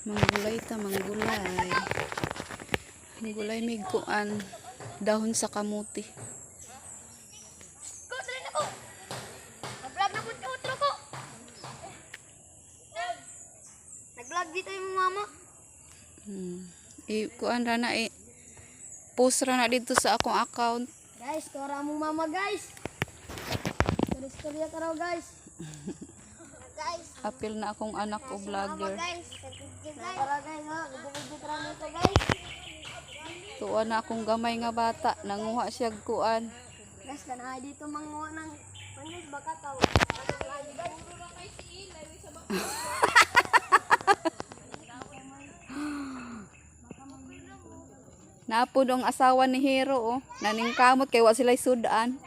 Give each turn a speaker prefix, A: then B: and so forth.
A: Manggulay ta, manggulay. Manggulay may kuan. Dahon sa kamuti.
B: Ko, dali na ko. Nag-vlog na po yung outro ko. Nag-vlog dito yung mama.
A: Kuan ra na post ra na dito sa akong account.
B: Guys, tora mong mama guys. Storya ka raw guys. Guys.
A: Apil na akong anak o vlogger.
B: Guys, tara guys, ha. Video tara nito guys.
A: Tuwa na akong gamay nga bata. Nanguha siya kuan.
B: Guys, kanahay dito manguha ng guys, baka tao.
A: Napod ang asawa ni Hero, oh. Naningkamot kay wa sila'y sudan.